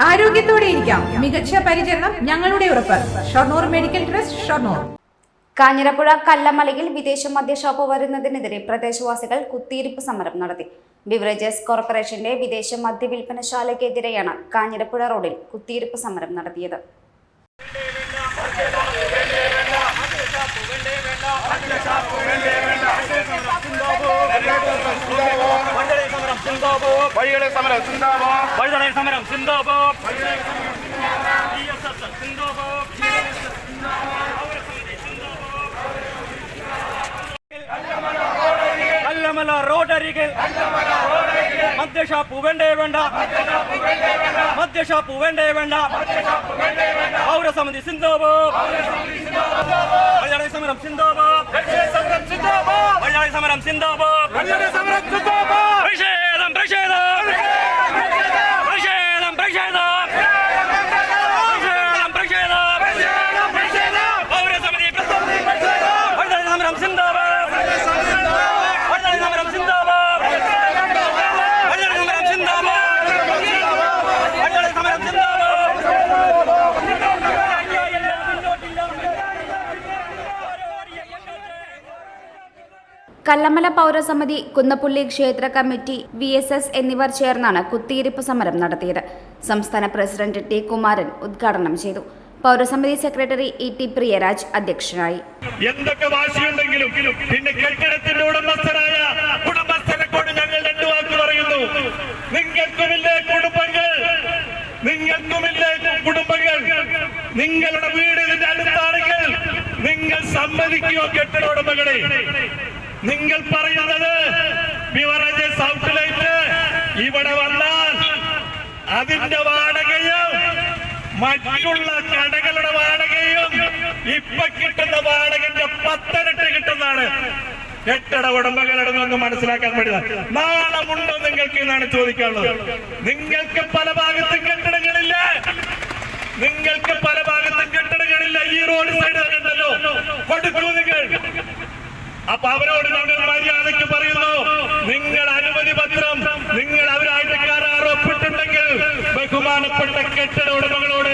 ആരോഗ്യത്തോടെ ഇരിക്കാം. മികച്ച പരിചരണം ഞങ്ങളുടെ ഉറപ്പ്. Shoranur medical trust, Shoranur. കാഞ്ഞിരപ്പുഴ കല്ലമലയിൽ വിദേശ മദ്യഷോപ്പ് വരുന്നതിനെതിരെ പ്രദേശവാസികൾ കുത്തിയിരിപ്പ് സമരം നടത്തി. ബിവറേജസ് കോർപ്പറേഷന്റെ വിദേശ മദ്യ വിൽപ്പനശാലയ്ക്കെതിരെയാണ് കാഞ്ഞിരപ്പുഴ റോഡിൽ കുത്തിയിരിപ്പ് സമരം നടത്തിയത്. കല്ലമല റോഡരികിൽ മദ്യഷാപ്പ് വേണ്ടേ വേണ്ട, മദ്യഷാപ്പ് വേണ്ടേ വേണ്ട, പൗരസമിതി സിന്ദാബാദ്, മലയാളി സമരം സിന്ദാബാദ്, മലയാളി സമരം സിന്ദാബാദ്, പ്രതിഷേധം പ്രതിഷേധം പ്രതിഷേധം പ്രതിഷേധം പ്രതിഷേധം പ്രതിഷേധം പൗരസമിതി മലയാളി സമരം സിന്ദാബാദ്, മലയാളി സമരം സിന്ദാബാദ്, മലയാളി സമരം സിന്ദാബാദ്, മലയാളി സമരം സിന്ദാബാദ്. കല്ലമല പൗരസമിതി, കുന്നപ്പുള്ളി ക്ഷേത്ര കമ്മിറ്റി, VSS എന്നിവർ ചേർന്നാണ് കുത്തിയിരിപ്പ് സമരം നടത്തിയത്. സംസ്ഥാന പ്രസിഡന്റ് ടി കുമാരൻ ഉദ്ഘാടനം ചെയ്തു. പൗരസമിതി സെക്രട്ടറി ET പ്രിയരാജ് അധ്യക്ഷനായി. എന്തൊക്കെ വാശിയുണ്ടെങ്കിലും പിന്നെ കെട്ടിടത്തിന്റെ ഉടമസ്ഥരായ കുടുംബസ്ഥനെക്കൊണ്ട് ഞങ്ങൾ രണ്ടു വാക്ക് പറയുന്നു. നിങ്ങൾക്കുമില്ലേ കുടുംബങ്ങൾ, നിങ്ങൾക്കുമില്ലേ കുടുംബങ്ങൾ, നിങ്ങളുടെ വീട് ഇതിന്റെ അടുത്താണെങ്കിൽ നിങ്ങൾ സമ്മതിക്കുമോ? കെട്ടിട ഉടമകളെ, നിങ്ങൾ പറയുന്നത് ബിവറേജസ് ഔട്ട്ലെറ്റ് ഇവിടെ വന്നാൽ അതിന്റെ വാടകയും മറ്റുള്ള കടകളുടെ വാടകയും ഇപ്പൊ കിട്ടുന്ന വാടകന്റെ 10 ഇരട്ടി കിട്ടുന്നതാണ്. കെട്ടിട ഉടമകളുടെ നിന്ന് മനസ്സിലാക്കാൻ വേണ്ടി നാളമുണ്ടോ നിങ്ങൾക്ക് എന്നാണ് ചോദിക്കാനുള്ളത്. നിങ്ങൾക്ക് പല ഭാഗത്തും കെട്ടിടങ്ങളില്ല, നിങ്ങൾക്ക് പല ഭാഗത്തും കെട്ടിടങ്ങളില്ല. ഈ റോഡ് സൈഡ് ഉണ്ടല്ലോ, കൊടുക്കൂ നിങ്ങൾ. അപ്പൊ അവരോട് ഞങ്ങൾ മര്യാദയ്ക്ക് പറയുന്നു, നിങ്ങൾ അനുമതി പത്രം നിങ്ങൾ അവരായിട്ട് കരാർ ഒപ്പിട്ടുണ്ടെങ്കിൽ ബഹുമാനപ്പെട്ട കെട്ടിട ഉടമകളോട്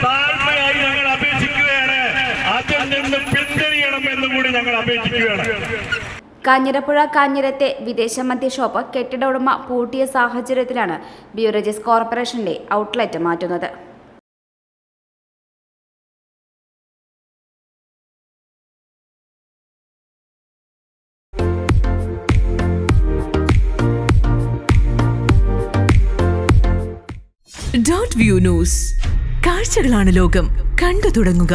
താഴ്മയായി ഞങ്ങൾ അപേക്ഷിക്കുകയാണ്, അതിൽ നിന്ന് പിന്തിരിയണം എന്നുകൂടി ഞങ്ങൾ അപേക്ഷിക്കുകയാണ്. കാഞ്ഞിരപ്പുഴ കാഞ്ഞിരത്തെ വിദേശ മദ്യഷോപ്പ് കെട്ടിട ഉടമ പൂട്ടിയ സാഹചര്യത്തിലാണ് ബിവറേജസ് കോർപ്പറേഷന്റെ ഔട്ട്ലെറ്റ് മാറ്റുന്നത്. .view ന്യൂസ്, കാഴ്ചകളാണ് ലോകം, കണ്ടു തുടങ്ങുക.